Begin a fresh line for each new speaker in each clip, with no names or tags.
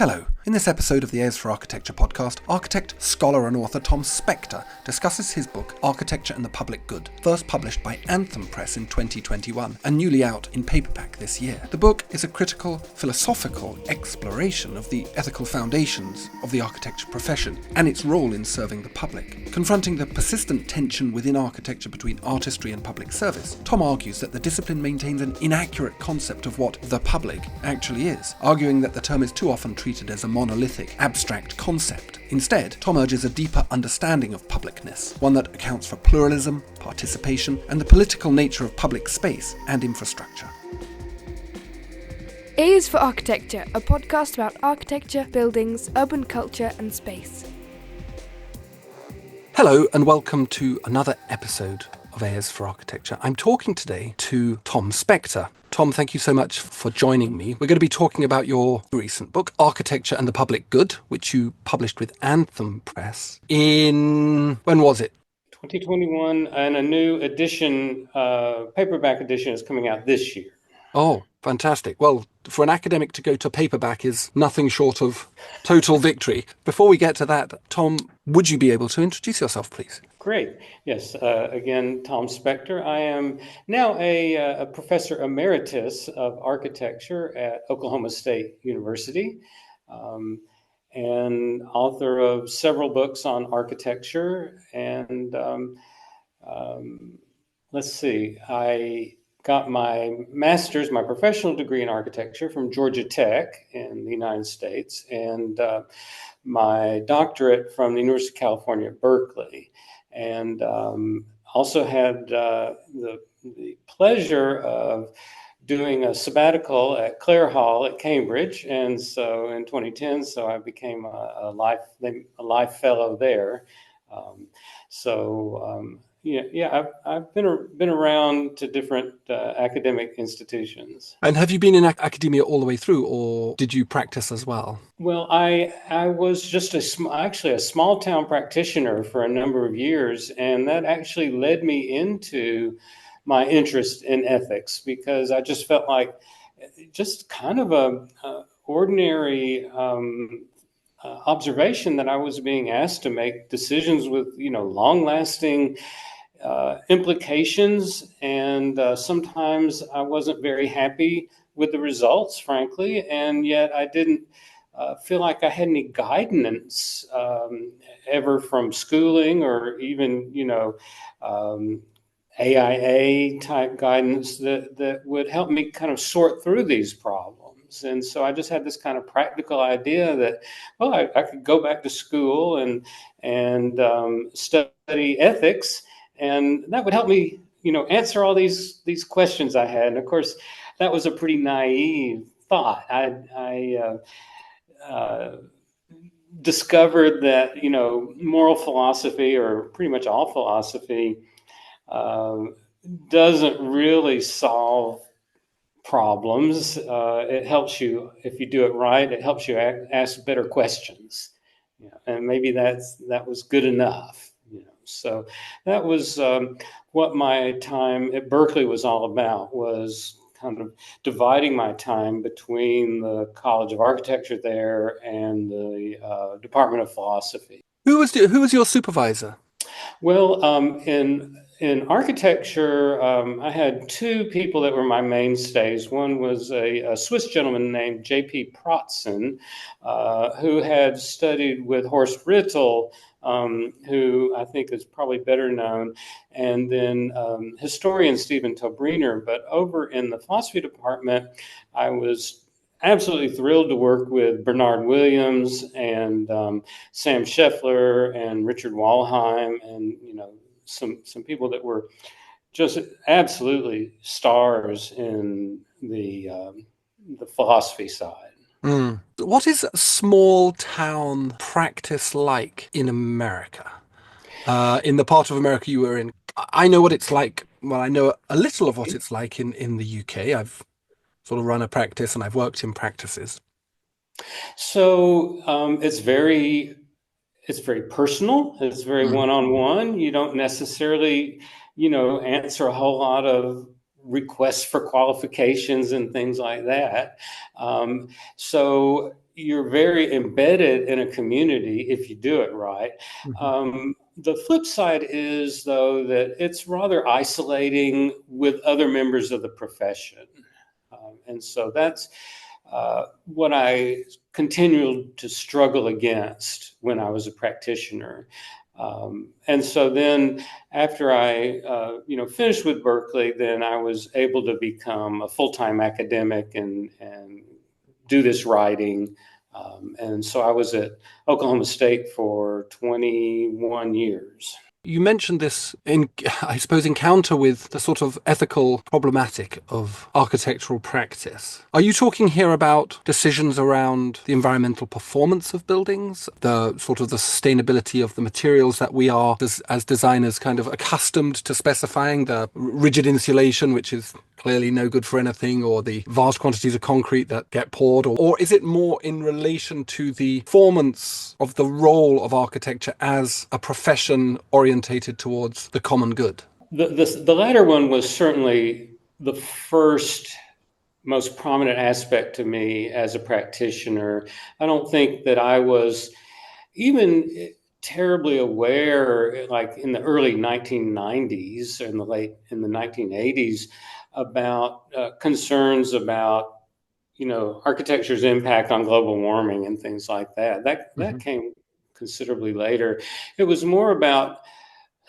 Hello. In this episode of the As for Architecture podcast, architect, scholar and author Tom Spector discusses his book Architecture and the Public Good, first published by Anthem Press in 2021 and newly out in paperback this year. The book is a critical, philosophical exploration of the ethical foundations of the architecture profession and its role in serving the public. Confronting the persistent tension within architecture between artistry and public service, Tom argues that the discipline maintains an inaccurate concept of what the public actually is, arguing that the term is too often treated as a monolithic, abstract concept. Instead, Tom urges a deeper understanding of publicness, one that accounts for pluralism, participation, and the political nature of public space and infrastructure.
A is for Architecture, a podcast about architecture, buildings, urban culture, and space.
Hello, and welcome to another episode of A is for Architecture. I'm talking today to Tom Spector. Tom, thank you so much for joining me. We're going to be talking about your recent book, Architecture and the Public Good, which you published with Anthem Press when was it?
2021, and a new edition, paperback edition is coming out this year.
Oh, fantastic. Well, for an academic to go to paperback is nothing short of total victory. Before we get to that, Tom, would you be able to introduce yourself, please?
Great. Yes. Again, Tom Spector. I am now a professor emeritus of architecture at Oklahoma State University, and author of several books on architecture. And let's see, I got my master's, my professional degree in architecture from Georgia Tech in the United States, and my doctorate from the University of California at Berkeley. And also had the pleasure of doing a sabbatical at Clare Hall at Cambridge. And so in 2010, I became a life fellow there. I've been around to different academic institutions.
And have you been in academia all the way through, or did you practice as well?
Well, I was just actually a small town practitioner for a number of years, and that actually led me into my interest in ethics, because I just felt like just kind of a ordinary observation that I was being asked to make decisions with, long-lasting implications, and sometimes I wasn't very happy with the results, frankly, and yet I didn't feel like I had any guidance ever from schooling or even, AIA type guidance that would help me kind of sort through these problems. And so I just had this kind of practical idea that, well, I could go back to school and study ethics, and that would help me, answer all these questions I had. And of course, that was a pretty naive thought. I discovered that, moral philosophy, or pretty much all philosophy, doesn't really solve problems. It helps you, if you do it right, it helps you ask better questions. And maybe that was good enough. So that was what my time at Berkeley was all about, was kind of dividing my time between the College of Architecture there and the Department of Philosophy.
Who was your supervisor?
Well, in architecture, I had two people that were my mainstays. One was a Swiss gentleman named J.P. Protzen, who had studied with Horst Rittel, who I think is probably better known, and then historian Stephen Tobriner. But over in the philosophy department, I was absolutely thrilled to work with Bernard Williams and Sam Scheffler and Richard Walheim, and some people that were just absolutely stars in the philosophy side.
Mm. What is small town practice like in America? In the part of America you were in? I know what it's like. Well, I know a little of what it's like in the UK. I've sort of run a practice and I've worked in practices.
So it's very personal. It's very one-on-one. You don't necessarily, answer a whole lot of requests for qualifications and things like that. So you're very embedded in a community if you do it right. The flip side is, though, that it's rather isolating with other members of the profession. And so that's what I continued to struggle against when I was a practitioner. And so then after I, finished with Berkeley, then I was able to become a full-time academic and do this writing. And so I was at Oklahoma State for 21 years.
You mentioned this, I suppose, encounter with the sort of ethical problematic of architectural practice. Are you talking here about decisions around the environmental performance of buildings, the sort of the sustainability of the materials that we are, as designers, kind of accustomed to specifying, the rigid insulation, which is clearly no good for anything, or the vast quantities of concrete that get poured, or is it more in relation to the performance of the role of architecture as a profession orientated towards the common good?
The latter one was certainly the first most prominent aspect to me as a practitioner. I don't think that I was even terribly aware, like in the early 1990s and in the 1980s, about concerns about architecture's impact on global warming and things like that. That came considerably later. It was more about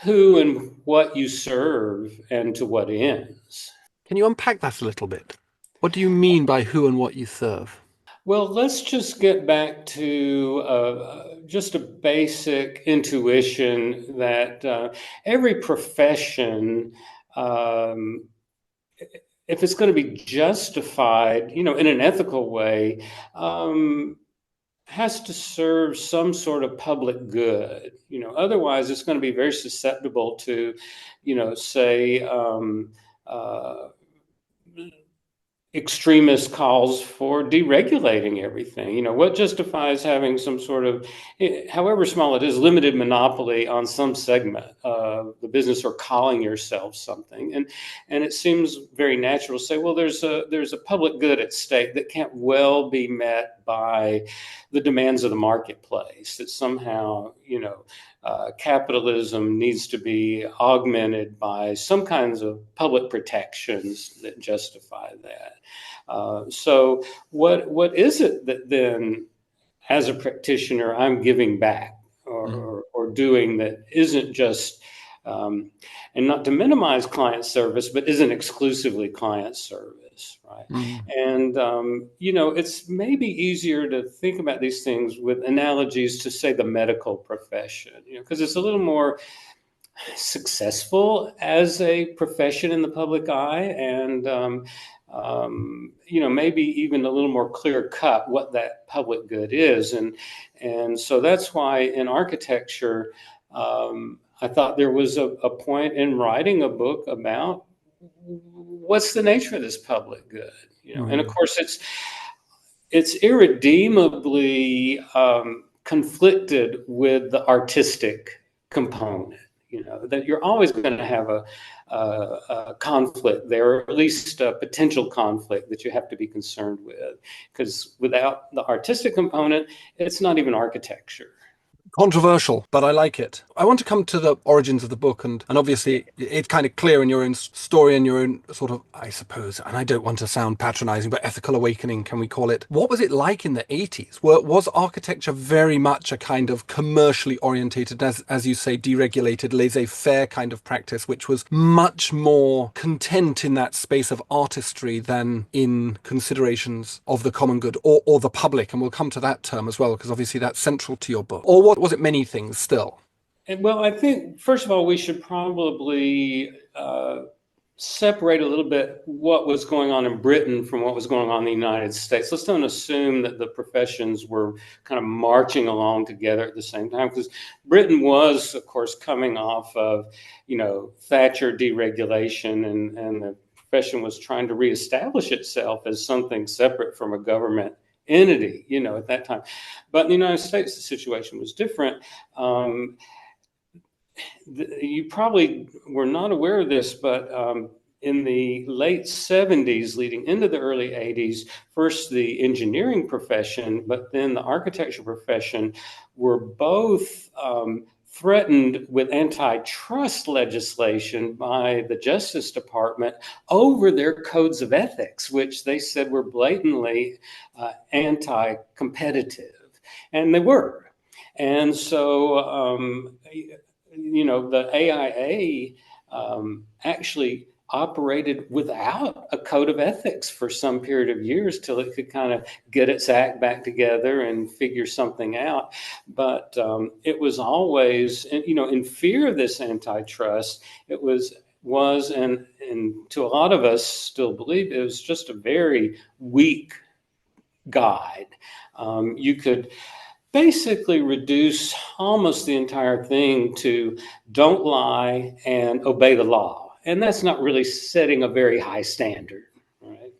who and what you serve and to what ends.
Can you unpack that a little bit? What do you mean by who and what you serve?
Well, let's just get back to just a basic intuition that every profession, if it's going to be justified, in an ethical way, has to serve some sort of public good. Otherwise it's going to be very susceptible to, say, extremist calls for deregulating everything. What justifies having some sort of, however small it is, limited monopoly on some segment of the business, or calling yourself something? And it seems very natural to say, well, there's a public good at stake that can't well be met by the demands of the marketplace, that somehow, capitalism needs to be augmented by some kinds of public protections that justify that. So what is it that then, as a practitioner, I'm giving back or doing that isn't just, and not to minimize client service, but isn't exclusively client service, right? And, it's maybe easier to think about these things with analogies to, say, the medical profession, because it's a little more successful as a profession in the public eye, and maybe even a little more clear cut what that public good is. And so that's why in architecture, I thought there was a point in writing a book about what's the nature of this public good, and of course it's irredeemably conflicted with the artistic component. That you're always going to have a conflict there, or at least a potential conflict that you have to be concerned with, because without the artistic component, it's not even architecture.
Controversial, but I like it. I want to come to the origins of the book, and obviously it's kind of clear in your own story and your own sort of, I suppose, and I don't want to sound patronizing, but ethical awakening, can we call it? What was it like in the 80s? Was architecture very much a kind of commercially orientated, as you say, deregulated, laissez-faire kind of practice, which was much more content in that space of artistry than in considerations of the common good or the public? And we'll come to that term as well, because obviously that's central to your book. Or what was it many things still?
Well, I think, first of all, we should probably separate a little bit what was going on in Britain from what was going on in the United States. Let's don't assume that the professions were kind of marching along together at the same time, because Britain was, of course, coming off of, Thatcher deregulation, and the profession was trying to reestablish itself as something separate from a government entity, at that time. But in the United States, the situation was different. You probably were not aware of this, but in the late 70s, leading into the early 80s, first the engineering profession, but then the architecture profession were both threatened with antitrust legislation by the Justice Department over their codes of ethics, which they said were blatantly anti-competitive. And they were. And so, the AIA actually operated without a code of ethics for some period of years till it could kind of get its act back together and figure something out. But it was always, in fear of this antitrust, it was and to a lot of us still believe it was just a very weak guide. You could basically reduce almost the entire thing to don't lie and obey the law. And that's not really setting a very high standard, right?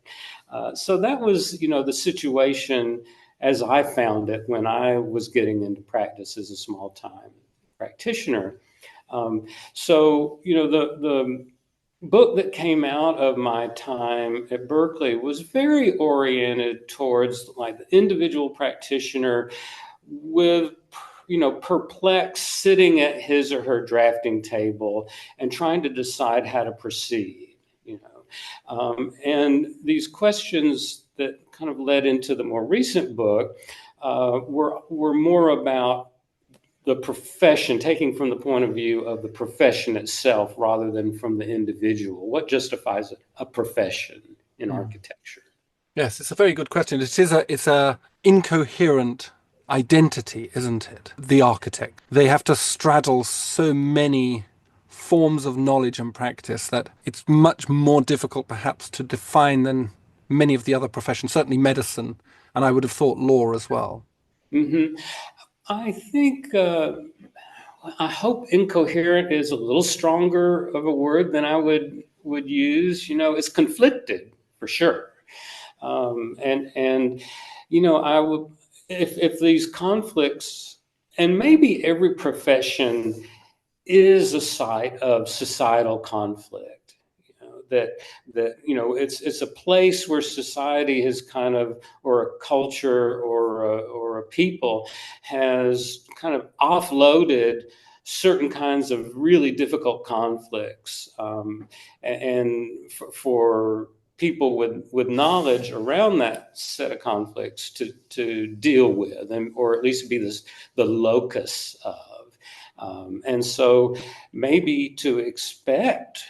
So that was, the situation as I found it when I was getting into practice as a small-time practitioner. So, the book that came out of my time at Berkeley was very oriented towards like the individual practitioner with perplexed, sitting at his or her drafting table and trying to decide how to proceed, and these questions that kind of led into the more recent book were more about the profession, taking from the point of view of the profession itself rather than from the individual. What justifies a profession in architecture?
Yes, it's a very good question. It's a incoherent identity, isn't it? The architect. They have to straddle so many forms of knowledge and practice that it's much more difficult perhaps to define than many of the other professions, certainly medicine, and I would have thought law as well.
Mm-hmm. I think, I hope incoherent is a little stronger of a word than I would use. It's conflicted for sure. I would, if these conflicts, and maybe every profession is a site of societal conflict, that it's a place where society has kind of, or a culture or a people has kind of offloaded certain kinds of really difficult conflicts, and for people with knowledge around that set of conflicts to deal with, or at least be the locus of. And so maybe to expect,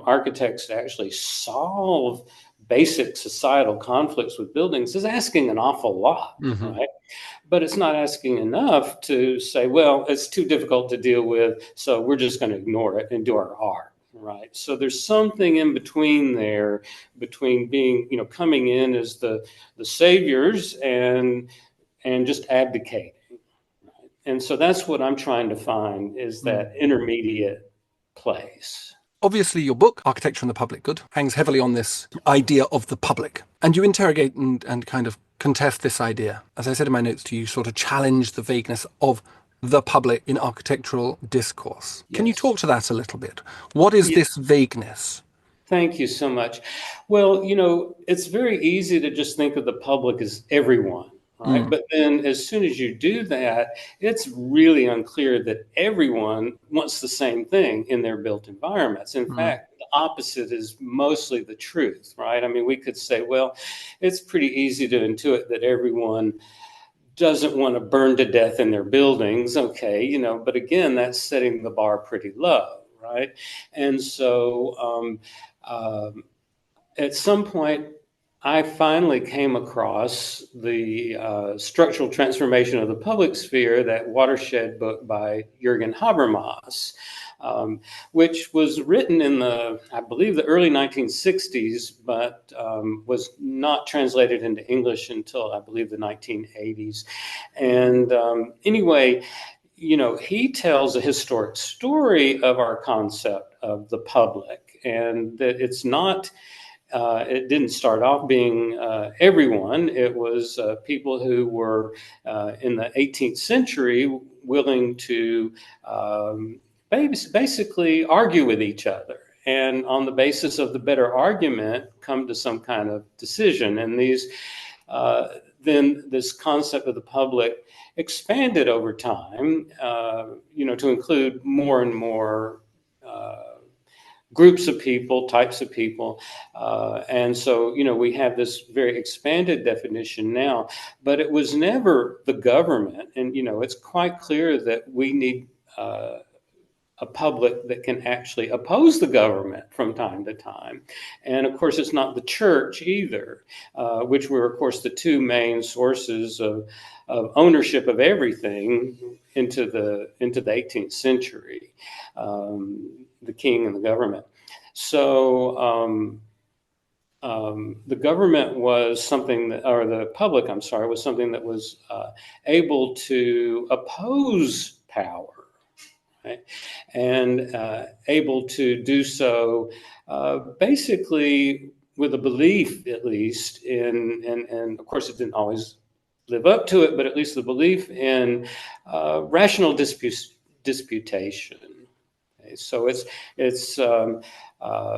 architects to actually solve basic societal conflicts with buildings is asking an awful lot, right? But it's not asking enough to say, well, it's too difficult to deal with, so we're just going to ignore it and do our art. Right. So there's something in between there, between being, coming in as the saviors and just abdicating. Right? And so that's what I'm trying to find, is that intermediate place.
Obviously, your book, Architecture and the Public Good, hangs heavily on this idea of the public. And you interrogate and kind of contest this idea. As I said in my notes to you, sort of challenge the vagueness of the public in architectural discourse. Yes. Can you talk to that a little bit? What is this vagueness?
Thank you so much. Well, it's very easy to just think of the public as everyone, right? But then as soon as you do that, it's really unclear that everyone wants the same thing in their built environments. In fact, the opposite is mostly the truth, right? I mean, we could say, well, it's pretty easy to intuit that everyone doesn't want to burn to death in their buildings. Okay, but again, that's setting the bar pretty low, right? And so at some point, I finally came across the Structural Transformation of the Public Sphere, that watershed book by Jürgen Habermas, which was written in I believe, the early 1960s, but was not translated into English until, I believe, the 1980s. And anyway, he tells a historic story of our concept of the public, and that it's not, it didn't start off being everyone. It was people who were in the 18th century willing to basically argue with each other and on the basis of the better argument, come to some kind of decision. And then this concept of the public expanded over time, to include more and more groups of people, types of people. And so, we have this very expanded definition now, but it was never the government. And, it's quite clear that we need a public that can actually oppose the government from time to time. And of course, it's not the church either, which were, of course, the two main sources of ownership of everything into the 18th century, the king and the government. So the government was something that, or the public, I'm sorry, was something that was able to oppose power. Right? And able to do so basically with a belief, at least, and of course it didn't always live up to it, but at least the belief in rational disputation. Okay? So it's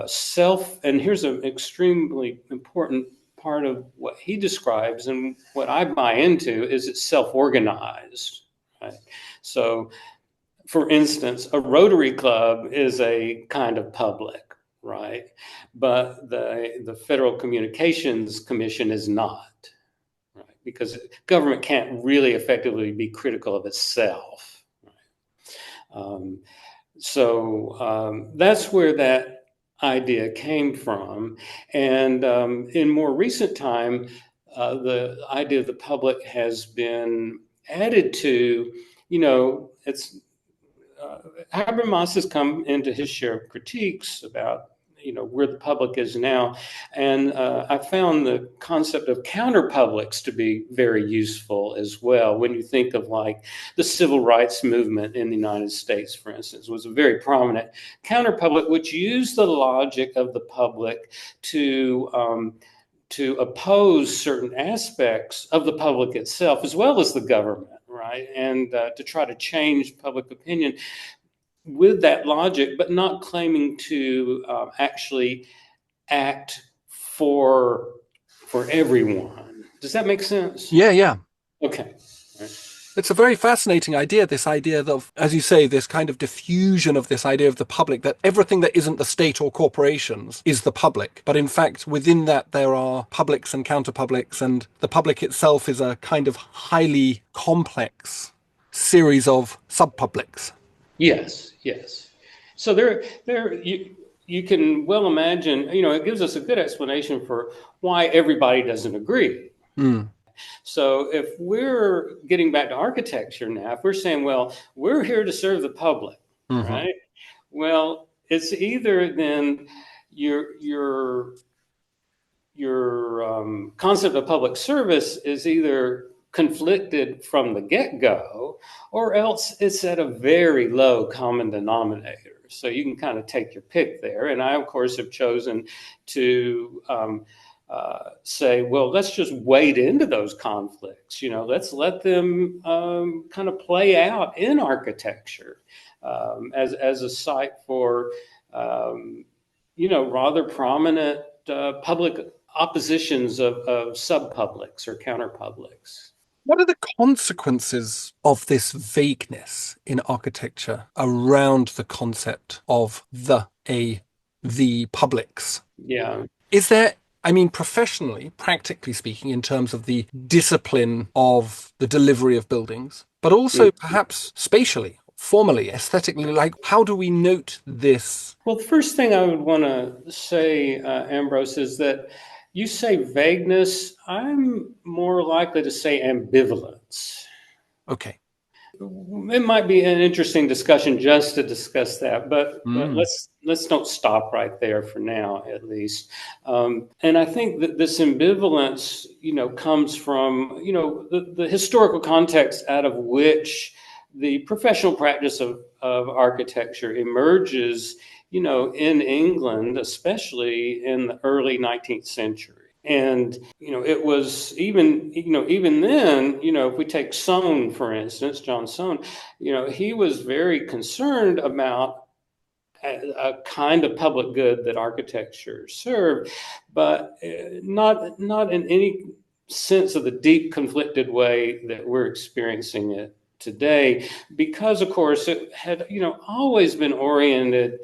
self, and here's an extremely important part of what he describes, and what I buy into is it's self-organized. Right? So, for instance, a Rotary Club is a kind of public, right? But the Federal Communications Commission is not, right? Because government can't really effectively be critical of itself. Right? So that's where that idea came from. And in more recent time, the idea of the public has been added to, it's Habermas has come into his share of critiques about, where the public is now. And I found the concept of counterpublics to be very useful as well. When you think of like the civil rights movement in the United States, for instance, was a very prominent counterpublic, which used the logic of the public to oppose certain aspects of the public itself, as well as the government. Right, and to try to change public opinion with that logic, but not claiming to actually act for everyone. Does that make sense?
Yeah.
Okay. Right.
It's a very fascinating idea, this idea of, as you say, this kind of diffusion of this idea of the public, that everything that isn't the state or corporations is the public. But in fact, within that, there are publics and counterpublics, and the public itself is a kind of highly complex series of subpublics.
Yes. So there you can well imagine, it gives us a good explanation for why everybody doesn't agree.
Mm.
So if we're getting back to architecture now, if we're saying, well, we're here to serve the public, mm-hmm. right? Well, it's either then your concept of public service is either conflicted from the get-go, or else it's at a very low common denominator. So you can kind of take your pick there. And I, of course, have chosen to say, well, let's just wade into those conflicts. Let's let them kind of play out in architecture as a site for, rather prominent public oppositions of subpublics or counterpublics.
What are the consequences of this vagueness in architecture around the concept of the publics?
Yeah.
Is there, professionally, practically speaking, in terms of the discipline of the delivery of buildings, but also perhaps spatially, formally, aesthetically, like how do we note this?
Well, the first thing I would want to say, Ambrose, is that you say vagueness. I'm more likely to say ambivalence.
Okay.
It might be an interesting discussion just to discuss that, but let's don't stop right there for now, at least. And I think that this ambivalence, comes from, the historical context out of which the professional practice of architecture emerges, in England, especially in the early 19th century. And, it was even then, if we take Soane, for instance, John Soane, he was very concerned about a kind of public good that architecture served, but not in any sense of the deep conflicted way that we're experiencing it today, because of course it had always been oriented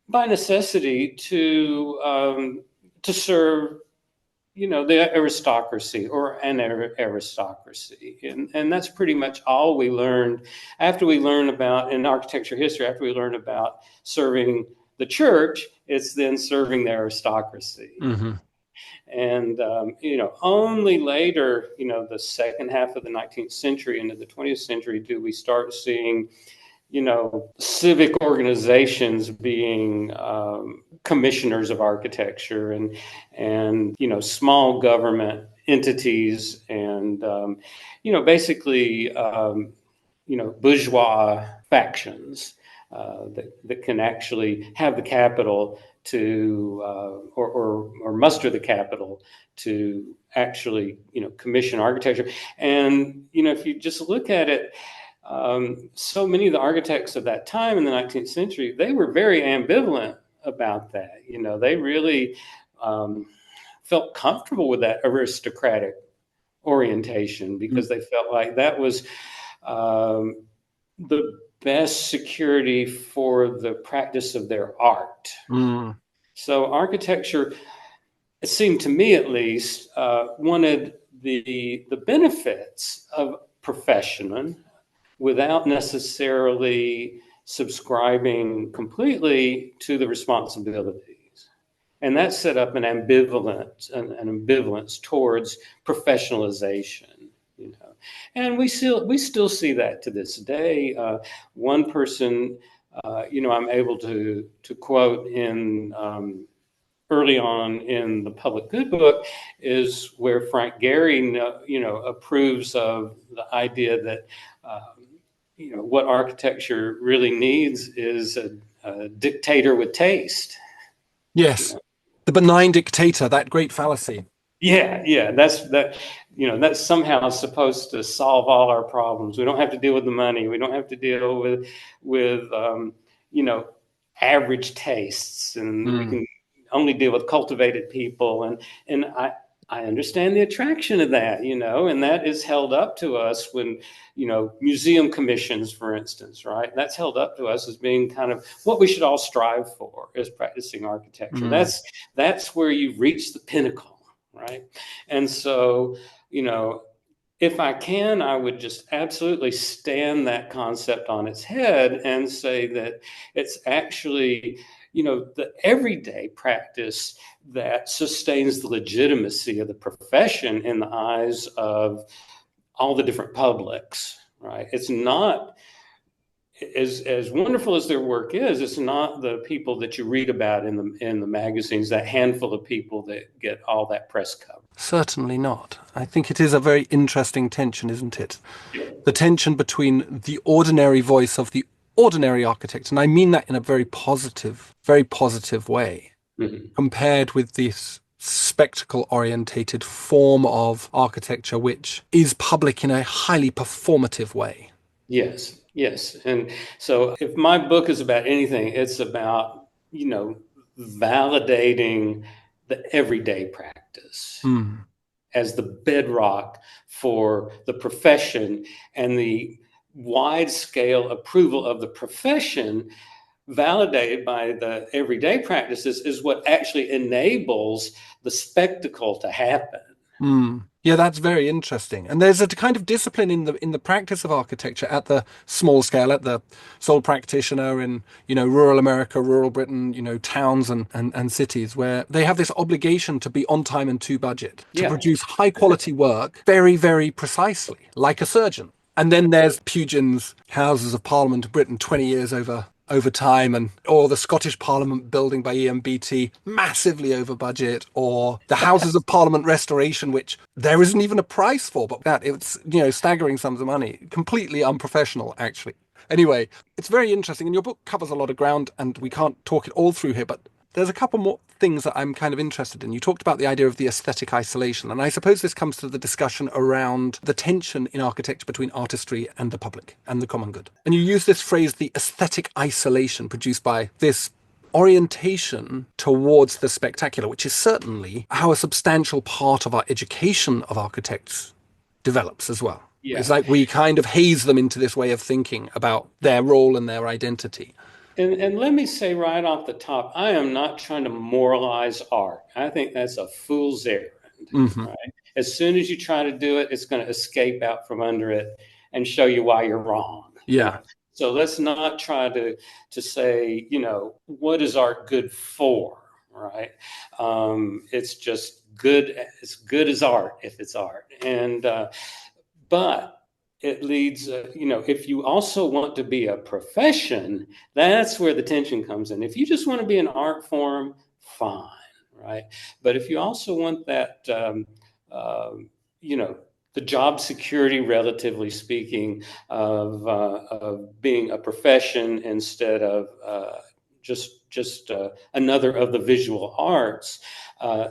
by necessity to serve the aristocracy or an aristocracy. And that's pretty much all we learned after we learn about in architecture history, after we learn about serving the church, it's then serving the aristocracy.
Mm-hmm.
And, only later, the second half of the 19th century into the 20th century, do we start seeing civic organizations being commissioners of architecture and small government entities and, basically, bourgeois factions that can actually have the capital to or muster the capital to actually commission architecture. And if you just look at it, so many of the architects of that time in the 19th century, they were very ambivalent about that. They really felt comfortable with that aristocratic orientation because they felt like that was the best security for the practice of their art. Mm. So architecture, it seemed to me at least, wanted the benefits of profession without necessarily subscribing completely to the responsibilities. And that set up an ambivalence towards professionalization. And we still see that to this day. One person, I'm able to quote in early on in the Public Good book is where Frank Gehry, approves of the idea that, what architecture really needs is a dictator with taste.
Yes, the benign dictator, that great fallacy.
Yeah, that's somehow supposed to solve all our problems. We don't have to deal with the money. We don't have to deal with average tastes, and we can only deal with cultivated people. And I understand the attraction of that, and that is held up to us when, museum commissions, for instance, right? That's held up to us as being kind of what we should all strive for as practicing architecture. That's where you've reached the pinnacle, right? And so, if I can, I would just absolutely stand that concept on its head and say that it's actually, the everyday practice that sustains the legitimacy of the profession in the eyes of all the different publics, right? It's not, as wonderful as their work is, it's not the people that you read about in the magazines, that handful of people that get all that press coverage.
Certainly not. I think it is a very interesting tension, isn't it? The tension between the ordinary voice of the ordinary architect, and I mean that in a very positive way, compared with this spectacle-orientated form of architecture, which is public in a highly performative way.
Yes. And so if my book is about anything, it's about, validating the everyday practice as the bedrock for the profession, and the wide-scale approval of the profession validated by the everyday practices is what actually enables the spectacle to happen.
Yeah, that's very interesting. And there's a kind of discipline in the practice of architecture at the small scale, at the sole practitioner in, rural America, rural Britain, towns and cities, where they have this obligation to be on time and to budget, to produce high quality work very, very precisely, like a surgeon. And then there's Pugin's Houses of Parliament of Britain, 20 years over time, or the Scottish Parliament building by EMBT, massively over budget, or the Houses of Parliament restoration, which there isn't even a price for, but that it's, staggering sums of money, completely unprofessional, actually. Anyway, it's very interesting, and your book covers a lot of ground, and we can't talk it all through here, but there's a couple more things that I'm kind of interested in. You talked about the idea of the aesthetic isolation, and I suppose this comes to the discussion around the tension in architecture between artistry and the public and the common good. And you use this phrase, the aesthetic isolation, produced by this orientation towards the spectacular, which is certainly how a substantial part of our education of architects develops as well.
Yeah.
It's like we kind of haze them into this way of thinking about their role and their identity.
And let me say right off the top, I am not trying to moralize art. I think that's a fool's errand. Right? As soon as you try to do it, it's going to escape out from under it and show you why you're wrong.
Yeah.
So let's not try to say, what is art good for, right? It's just good. It's good as art if it's art. And but it leads, if you also want to be a profession, that's where the tension comes in. If you just want to be an art form, fine, right? But if you also want that, the job security, relatively speaking, of being a profession instead of just another of the visual arts,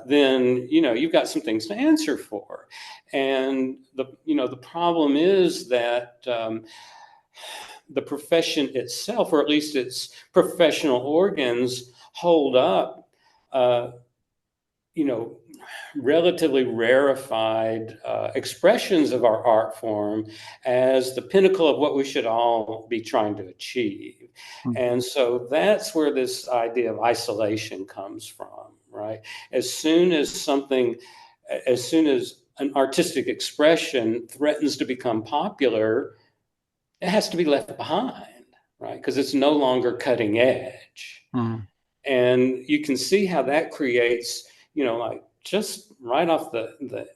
then you've got some things to answer for. And the problem is that the profession itself, or at least its professional organs, hold up relatively rarefied expressions of our art form as the pinnacle of what we should all be trying to achieve. And so that's where this idea of isolation comes from, right? As soon as an artistic expression threatens to become popular, it has to be left behind, right? Because it's no longer cutting edge. And you can see how that creates, just right off the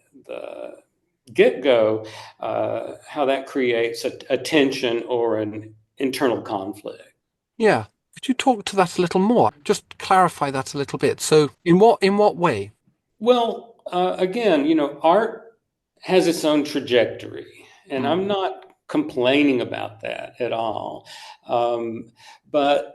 get-go, how that creates a tension or an internal conflict.
Yeah. Could you talk to that a little more? Just clarify that a little bit. So in what way?
Well, again, art has its own trajectory, and I'm not complaining about that at all. But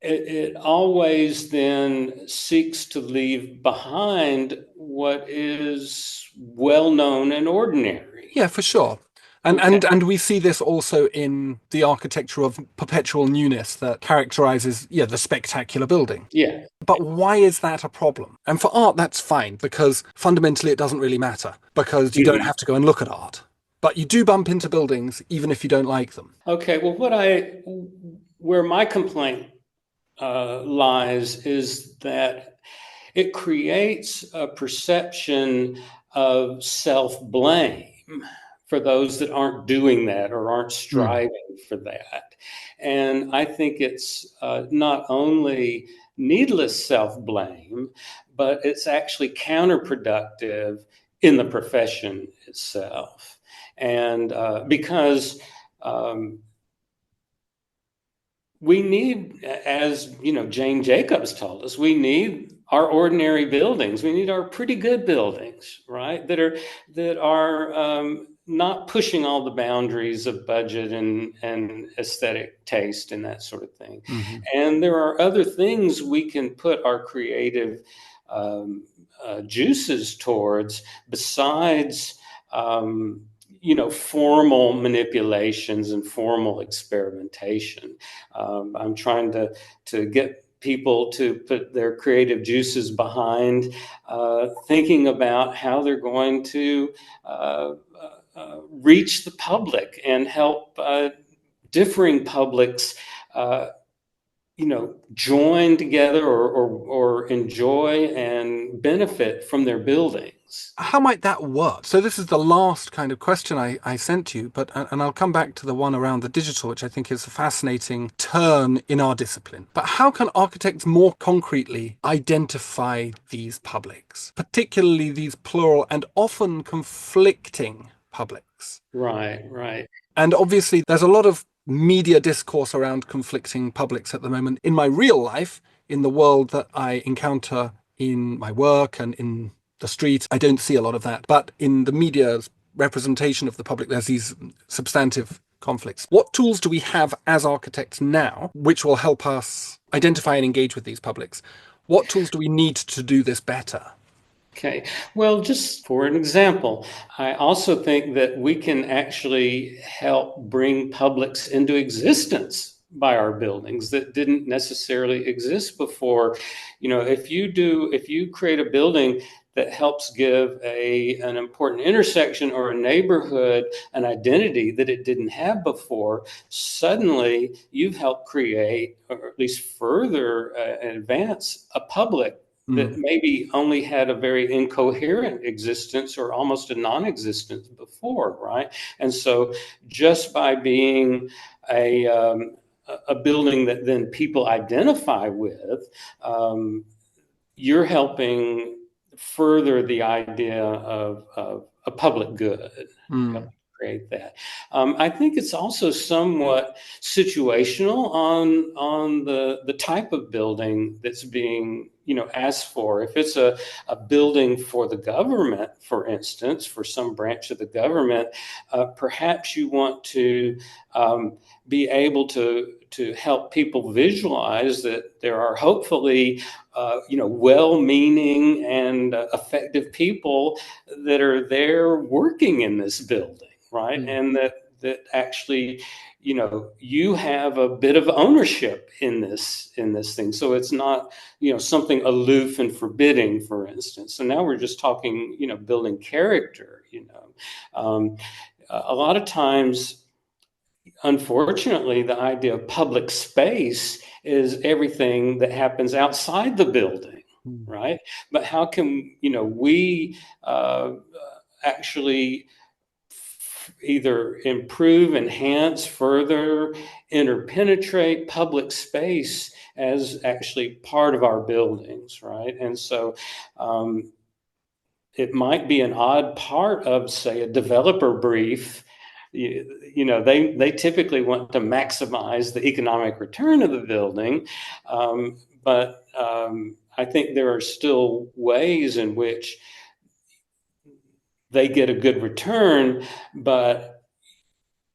it always then seeks to leave behind what is well known and ordinary.
Yeah, for sure. And we see this also in the architecture of perpetual newness that characterizes, the spectacular building.
Yeah.
But why is that a problem? And for art, that's fine, because fundamentally it doesn't really matter, because you don't have to go and look at art. But you do bump into buildings, even if you don't like them.
Okay, well, where my complaint lies is that it creates a perception of self-blame for those that aren't doing that or aren't striving for that. And I think it's not only needless self-blame, but it's actually counterproductive in the profession itself. And because we need, as Jane Jacobs told us, we need our ordinary buildings. We need our pretty good buildings, right? That are not pushing all the boundaries of budget and aesthetic taste and that sort of thing. And there are other things we can put our creative juices towards besides formal manipulations and formal experimentation. I'm trying to get people to put their creative juices behind thinking about how they're going to reach the public and help differing publics join together or enjoy and benefit from their buildings.
How might that work? So this is the last kind of question I sent you, and I'll come back to the one around the digital, which I think is a fascinating turn in our discipline. But how can architects more concretely identify these publics, particularly these plural and often conflicting publics?
Right.
And obviously there's a lot of media discourse around conflicting publics at the moment. In my real life, in the world that I encounter in my work and in the street, I don't see a lot of that. But in the media's representation of the public, there's these substantive conflicts. What tools do we have as architects now which will help us identify and engage with these publics What tools do we need to do this better?
Okay. Well, just for an example, I also think that we can actually help bring publics into existence by our buildings that didn't necessarily exist before. If you create a building that helps give an important intersection or a neighborhood an identity that it didn't have before, suddenly you've helped create, or at least further advance, a public that maybe only had a very incoherent existence or almost a non-existence before, right? And so just by being a building that then people identify with, you're helping further the idea of a public good. Help create that. I think it's also somewhat situational on the type of building that's being asked for. If it's a building for the government, for instance, for some branch of the government, perhaps you want to be able to help people visualize that there are hopefully well-meaning and effective people that are there working in this building, right? And that actually, you have a bit of ownership in this thing. So it's not, something aloof and forbidding, for instance. So now we're just talking, building character. A lot of times, unfortunately, the idea of public space is everything that happens outside the building, right? But how can we actually either improve, enhance, further, interpenetrate public space as actually part of our buildings, right? And so it might be an odd part of, say, a developer brief. They typically want to maximize the economic return of the building, but I think there are still ways in which they get a good return, but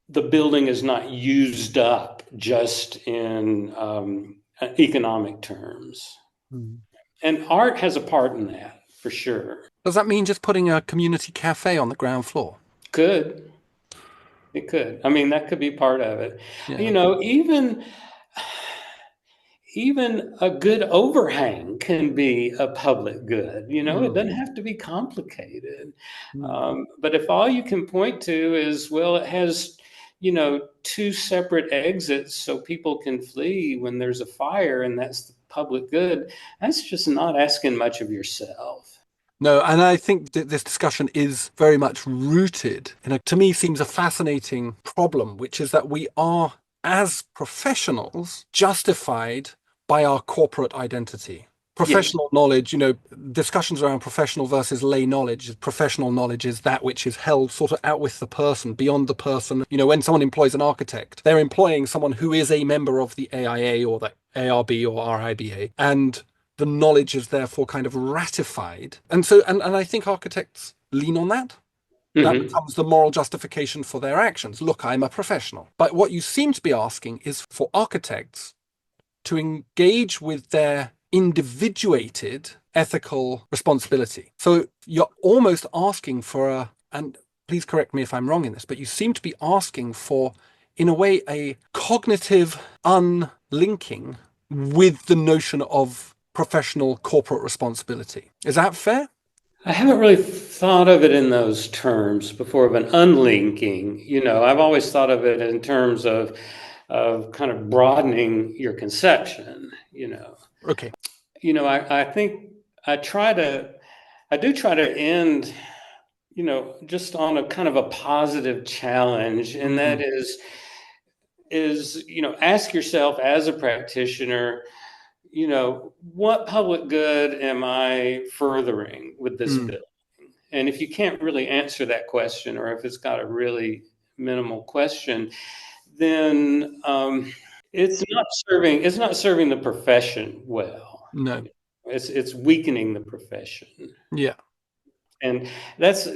the building is not used up just in economic terms. And art has a part in that, for sure.
Does that mean just putting a community cafe on the ground floor?
Could. It could. I mean, that could be part of it.
Yeah.
Even a good overhang can be a public good. It doesn't have to be complicated. But if all you can point to is, well, it has, two separate exits so people can flee when there's a fire, and that's the public good, that's just not asking much of yourself.
No, and I think that this discussion is very much rooted in to me, seems a fascinating problem, which is that we are, as professionals, justified by our corporate identity. Professional knowledge, discussions around professional versus lay knowledge. Professional knowledge is that which is held sort of out with the person, beyond the person. When someone employs an architect, they're employing someone who is a member of the AIA or the ARB or RIBA. And the knowledge is therefore kind of ratified. And so, and I think architects lean on that. That becomes the moral justification for their actions. Look, I'm a professional. But what you seem to be asking is for architects to engage with their individuated ethical responsibility. So you're almost asking for and please correct me if I'm wrong in this, but you seem to be asking for, in a way, a cognitive unlinking with the notion of professional corporate responsibility. Is that fair?
I haven't really thought of it in those terms before, of an unlinking. I've always thought of it in terms of kind of broadening your conception.
Okay.
I think I do try to end, just on a kind of a positive challenge, and that is, ask yourself as a practitioner, what public good am I furthering with this building? And if you can't really answer that question, or if it's got a really minimal question, then it's not serving the profession well.
No.
It's weakening the profession.
Yeah.
And that's,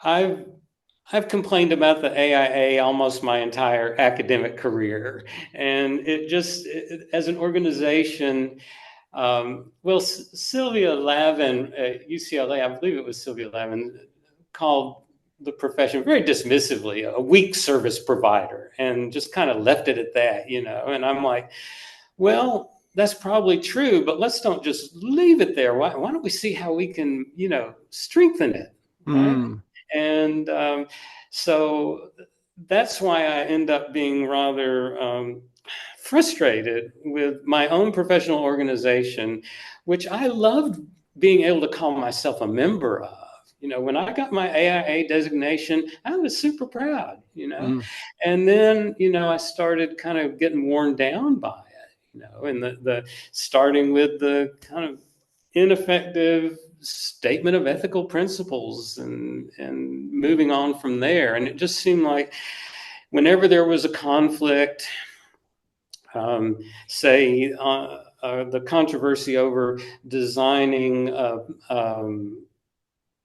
I've complained about the AIA almost my entire academic career. And as an organization, Well, Sylvia Lavin at UCLA, I believe it was Sylvia Lavin, called the profession very dismissively a weak service provider and just kind of left it at that, And I'm like, well, that's probably true, but let's don't just leave it there. Why don't we see how we can, strengthen it, right?
Mm.
And so that's why I end up being rather frustrated with my own professional organization, which I loved being able to call myself a member of. When I got my AIA designation, I was super proud,
Mm.
and then, I started kind of getting worn down by it, and the starting with the kind of ineffective statement of ethical principles and moving on from there. And it just seemed like whenever there was a conflict, say the controversy over designing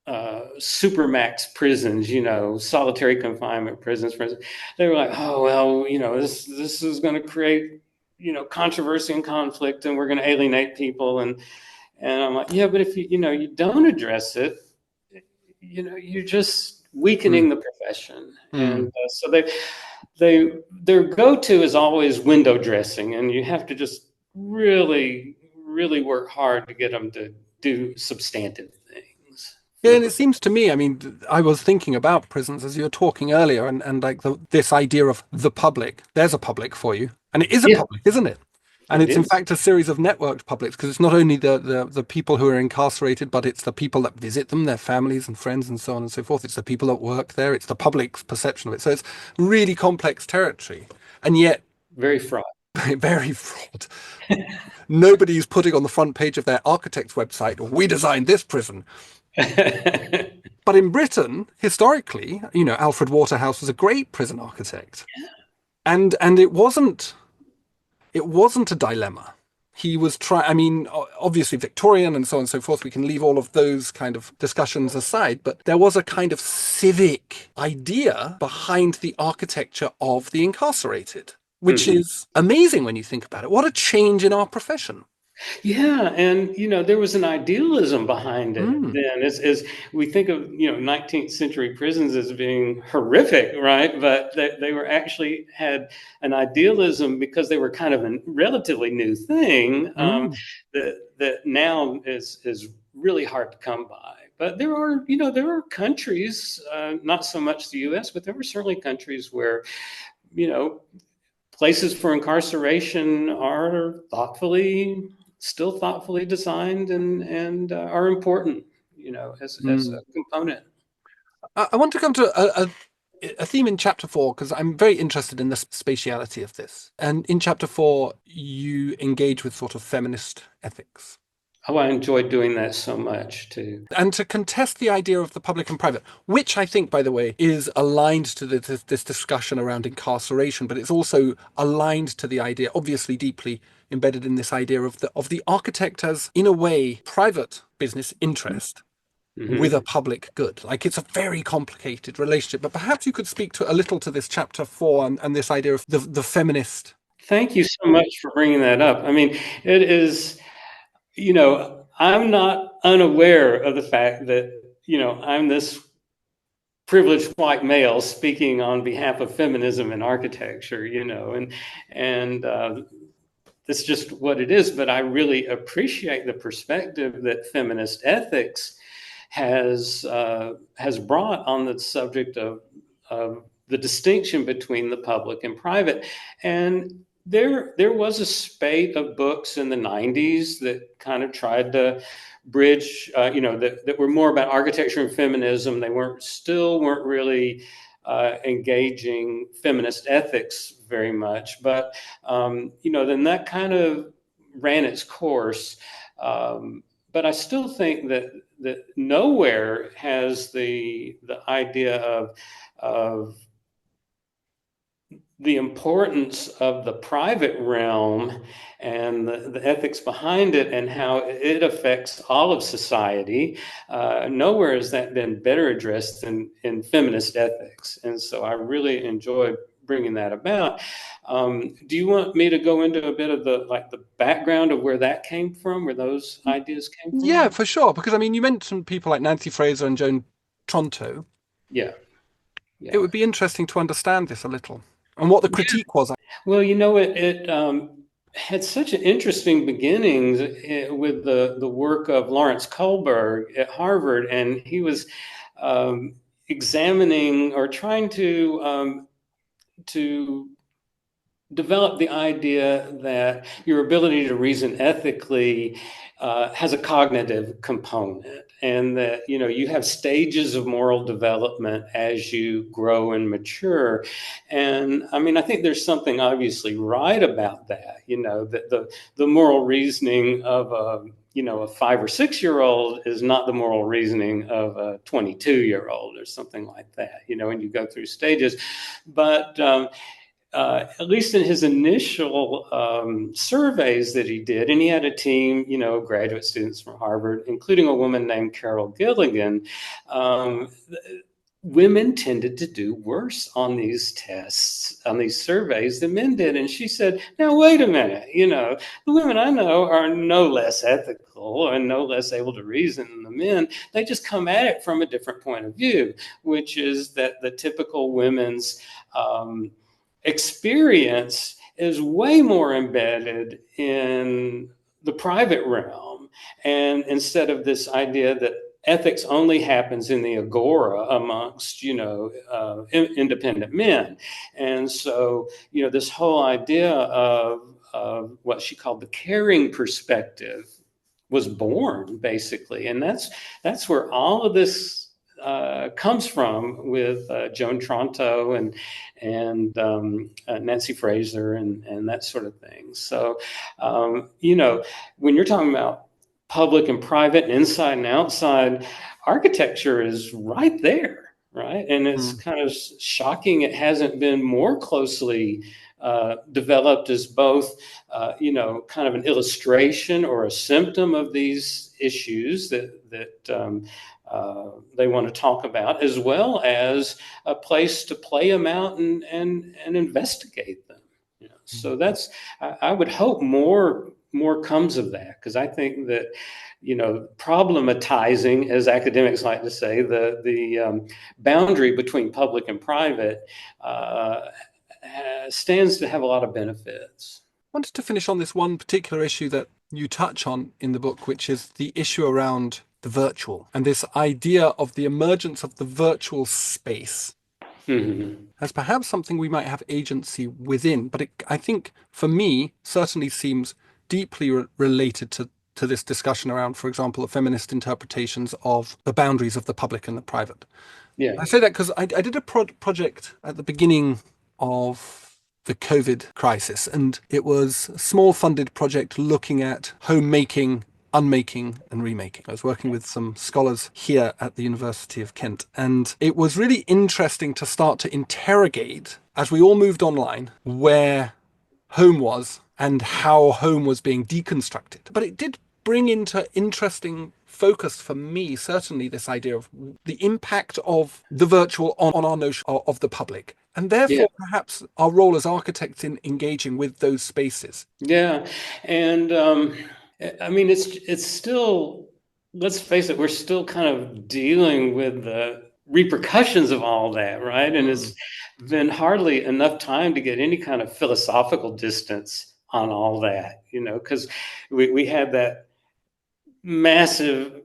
supermax prisons, solitary confinement prisons, for instance, they were like, oh, well, this is going to create, controversy and conflict, and we're going to alienate people. And I'm like, yeah, but if you don't address it, you're just weakening
Mm.
the profession. And
Mm.
so their go-to is always window dressing, and you have to just really, really work hard to get them to do substantive things for
Yeah,
the
and it
profession.
seems to me, I mean, I was thinking about prisons as you were talking earlier, and like this idea of the public. There's a public for you, and it is a
Yeah,
public, isn't it? And
it
it's in
is
fact a series of networked publics because it's not only the people who are incarcerated, but it's the people that visit them, their families and friends, and so on and so forth. It's the people that work there. It's the public's perception of it. So it's really complex territory, and yet
very fraught.
very fraught. Nobody's putting on the front page of their architect's website, "We designed this prison." But in Britain, historically, Alfred Waterhouse was a great prison architect, and it wasn't a dilemma. He was I mean, obviously Victorian and so on and so forth. We can leave all of those kind of discussions aside, but there was a kind of civic idea behind the architecture of the incarcerated, which
Mhm.
is amazing when you think about it. What a change in our profession.
Yeah, and there was an idealism behind it
Mm.
then. As we think of 19th century prisons as being horrific, right? But they were actually had an idealism because they were kind of a relatively new thing,
Mm.
that now is really hard to come by. But there are countries, not so much the U.S., but there were certainly countries where you know places for incarceration are still thoughtfully designed and are important, as
Mm.
a component.
I want to come to a theme in chapter 4 because I'm very interested in the spatiality of this. And in chapter 4, you engage with sort of feminist ethics.
Oh, I enjoyed doing that so much too.
And to contest the idea of the public and private, which I think, by the way, is aligned to this discussion around incarceration, but it's also aligned to the idea, obviously deeply embedded in this idea of the architect as, in a way, private business interest with a
Hmm.
public good. Like it's a very complicated relationship. But perhaps you could speak to a little to this chapter 4 and this idea of the feminist.
Thank you so much for bringing that up. I mean, it is, I'm not unaware of the fact that, I'm this privileged white male speaking on behalf of feminism and architecture, and that's just what it is. But I really appreciate the perspective that feminist ethics has brought on the subject of the distinction between the public and private. And there was a spate of books in the 90s that kind of tried to bridge, that were more about architecture and feminism. They weren't really engaging feminist ethics very much. But then that kind of ran its course. But I still think that nowhere has the idea of the importance of the private realm and the ethics behind it and how it affects all of society. Nowhere has that been better addressed than in feminist ethics. And so I really enjoy bringing that about. Do you want me to go into a bit of the background of where that came from, where those ideas came
Yeah,
from?
for sure. Because I mean, you mentioned people like Nancy Fraser and Joan Tronto.
Yeah,
It
yeah.
would be interesting to understand this a little and what the critique was.
Well, it had such an interesting beginnings with the work of Lawrence Kohlberg at Harvard, and he was um, examining or trying to develop the idea that your ability to reason ethically has a cognitive component, and that you have stages of moral development as you grow and mature. And I mean, I think there's something obviously right about that. That the moral reasoning of a 5 or 6 year old is not the moral reasoning of a 22-year-old or something like that. And you go through stages, but at least in his initial surveys that he did, and he had a team, graduate students from Harvard, including a woman named Carol Gilligan. Um, Women tended to do worse on these tests, on these surveys than men did. And she said, now, wait a minute, the women I know are no less ethical and no less able to reason than the men. They just come at it from a different point of view, which is that the typical women's experience is way more embedded in the private realm. And instead of this idea that ethics only happens in the agora amongst, independent men. And so, this whole idea of what she called the caring perspective was born, basically. And that's where all of this comes from with Joan Tronto and Nancy Fraser and that sort of thing. So, when you're talking about public and private and inside and outside, architecture is right there, right? And it's
Mm.
kind of shocking it hasn't been more closely developed as both, kind of an illustration or a symptom of these issues that they want to talk about, as well as a place to play them out and investigate them. So that's I would hope more comes of that, because I think that problematizing, as academics like to say, the boundary between public and private stands to have a lot of benefits.
I wanted to finish on this one particular issue that you touch on in the book, which is the issue around the virtual and this idea of the emergence of the virtual space
Mm-hmm.
as perhaps something we might have agency within. But I think, for me, certainly seems deeply related to this discussion around, for example, the feminist interpretations of the boundaries of the public and the private.
Yeah.
I say that because I did a project at the beginning of the COVID crisis, and it was a small funded project looking at homemaking, unmaking and remaking. I was working with some scholars here at the University of Kent, and it was really interesting to start to interrogate, as we all moved online, where home was and how home was being deconstructed. But it did bring into interesting focus for me, certainly, this idea of the impact of the virtual on our notion of the public, and
Yeah.
therefore perhaps our role as architects in engaging with those spaces.
Yeah. And I mean, it's still, let's face it, we're still kind of dealing with the repercussions of all that, right? And it's been hardly enough time to get any kind of philosophical distance on all that, because we had that massive,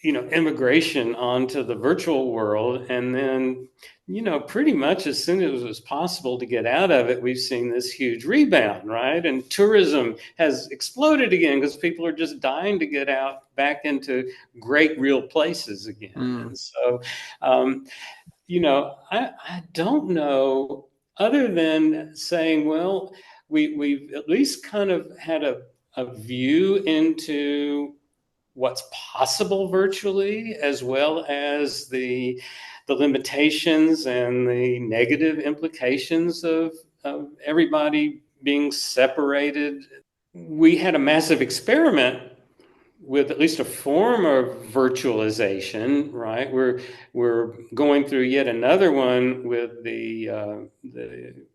immigration onto the virtual world. And then, pretty much as soon as it was possible to get out of it, we've seen this huge rebound, right? And tourism has exploded again because people are just dying to get out back into great real places again. And so, I don't know, other than saying, well, we've at least kind of had a view into what's possible virtually, as well as the limitations and the negative implications of everybody being separated. We had a massive experiment with at least a form of virtualization, right? We're going through yet another one with the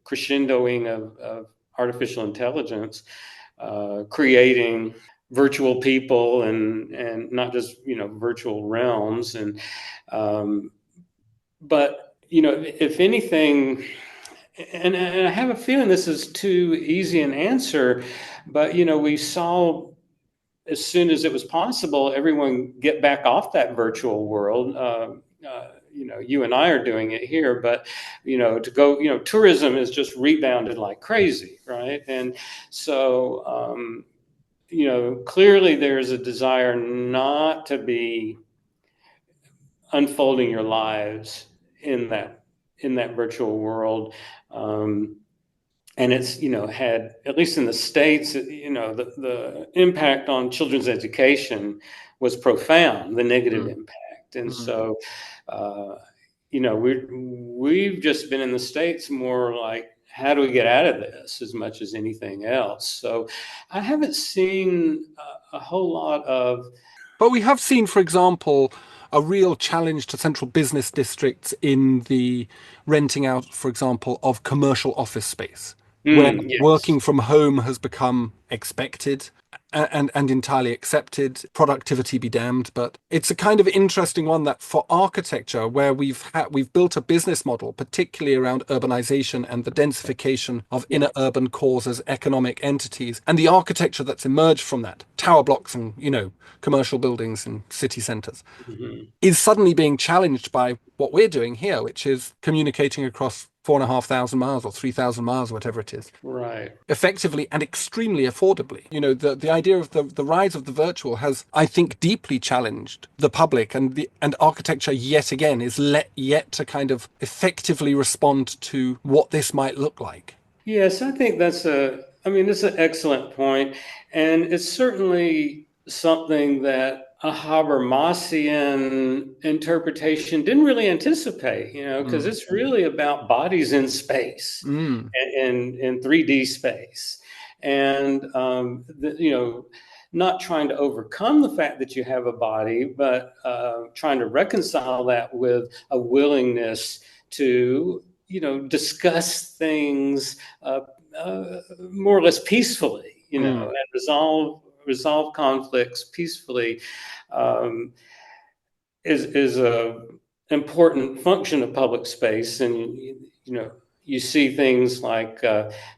crescendoing of artificial intelligence, creating virtual people and not just virtual realms. And but if anything, and I have a feeling this is too easy an answer, but we saw, as soon as it was possible, everyone get back off that virtual world. You and I are doing it here, but to go, tourism has just rebounded like crazy, right? And so clearly there's a desire not to be unfolding your lives in that virtual world. And it's had, at least in the States, the impact on children's education was profound, the negative impact. And so we've just been in the States more like, how do we get out of this, as much as anything else. So I haven't seen a whole lot of.
But we have seen, for example, a real challenge to central business districts in the renting out, for example, of commercial office space, where
Yes.
working from home has become expected and entirely accepted. Productivity be damned. But it's a kind of interesting one that for architecture, where we've built a business model, particularly around urbanization and the densification of inner urban cores as economic entities, and the architecture that's emerged from that, tower blocks and commercial buildings in city centers, is suddenly being challenged by what we're doing here, which is communicating across 4,500 miles or 3,000 miles, whatever it is,
Right,
effectively and extremely affordably. The idea of the rise of the virtual has, I think, deeply challenged the public, and architecture yet again is yet to kind of effectively respond to what this might look like.
yes, I think that's an excellent point. And it's certainly something that a Habermasian interpretation didn't really anticipate, because it's really about bodies in space and in 3D space. And, not trying to overcome the fact that you have a body, but trying to reconcile that with a willingness to, discuss things more or less peacefully, and resolve conflicts peacefully, is a important function of public space. And you see things like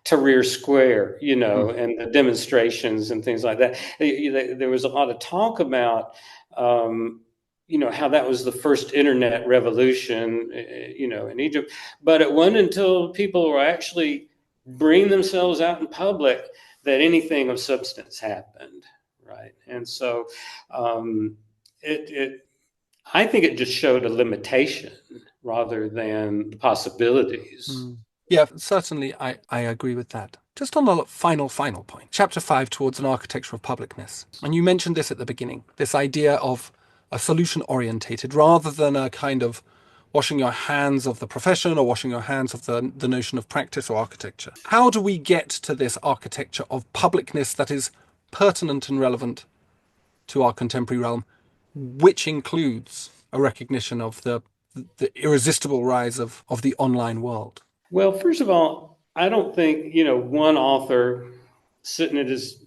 Tahrir Square, and the demonstrations and things like that. There was a lot of talk about how that was the first internet revolution, in Egypt. But it wasn't until people were actually bringing themselves out in public that anything of substance happened, right? And so I think it just showed a limitation rather than the possibilities.
Yeah, certainly I agree with that. Just on the final point, chapter 5, towards an architecture of publicness. And you mentioned this at the beginning, this idea of a solution orientated rather than a kind of washing your hands of the profession or washing your hands of the notion of practice or architecture. How do we get to this architecture of publicness that is pertinent and relevant to our contemporary realm, which includes a recognition of the irresistible rise of the online world?
Well, first of all, I don't think, one author sitting at his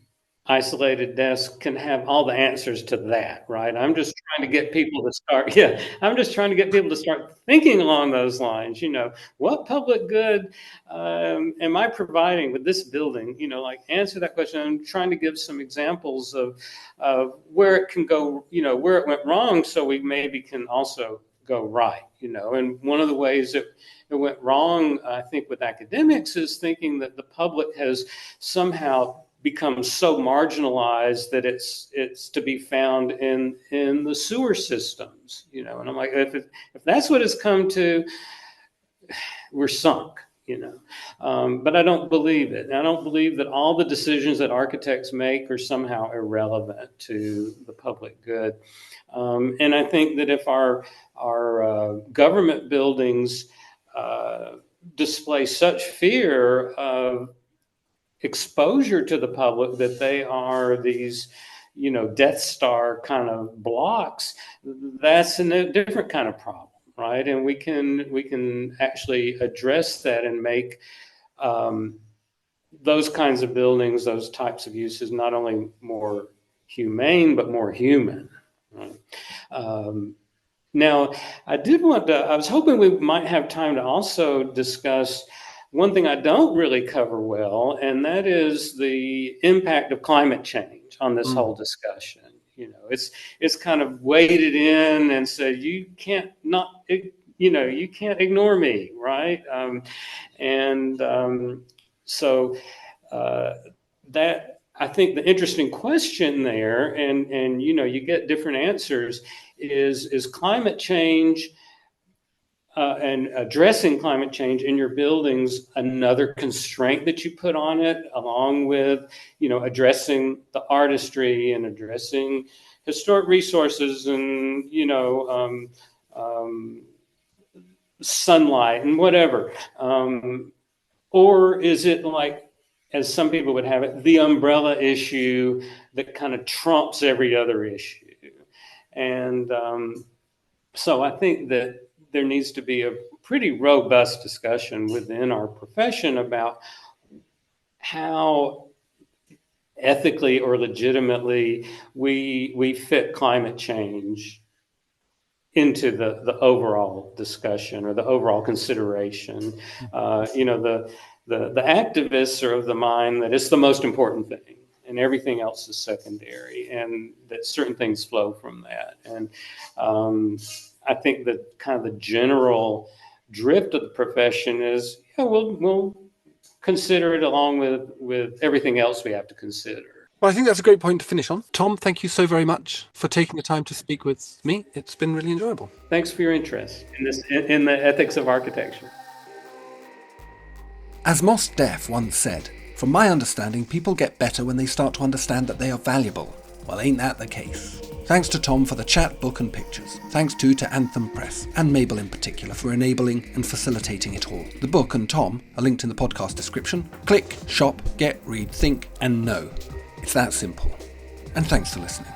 isolated desk can have all the answers to that, right? I'm just trying to get people to start thinking along those lines. What public good am I providing with this building? Answer that question. I'm trying to give some examples of where it can go, where it went wrong, so we maybe can also go right, and one of the ways that it went wrong, I think, with academics is thinking that the public has somehow become so marginalized that it's to be found in the sewer systems, and I'm like, if that's what it's come to, we're sunk, but I don't believe it. I don't believe that all the decisions that architects make are somehow irrelevant to the public good. And I think that if our government buildings display such fear of exposure to the public that they are these, Death Star kind of blocks, that's a different kind of problem, right? And we can actually address that and make those kinds of buildings, those types of uses, not only more humane but more human. Right? Now, I was hoping we might have time to also discuss one thing I don't really cover well, and that is the impact of climate change on this whole discussion. It's kind of waded in and said, you can't ignore me, right? So that, I think the interesting question there, and you get different answers, is climate change and addressing climate change in your buildings another constraint that you put on it, along with addressing the artistry and addressing historic resources and sunlight and whatever, or is it like, as some people would have it, the umbrella issue that kind of trumps every other issue? And so I think that there needs to be a pretty robust discussion within our profession about how ethically or legitimately we fit climate change into the overall discussion or the overall consideration. The activists are of the mind that it's the most important thing and everything else is secondary, and that certain things flow from that. And I think that kind of the general drift of the profession is, we'll consider it along with everything else we have to consider.
Well, I think that's a great point to finish on. Tom, thank you so very much for taking the time to speak with me. It's been really enjoyable.
Thanks for your interest in the ethics of architecture.
As Mos Def once said, from my understanding, people get better when they start to understand that they are valuable. Well, ain't that the case? Thanks to Tom for the chat, book and pictures. Thanks to Anthem Press, and Mabel in particular, for enabling and facilitating it all. The book and Tom are linked in the podcast description. Click, shop, get, read, think, and know. It's that simple. And thanks for listening.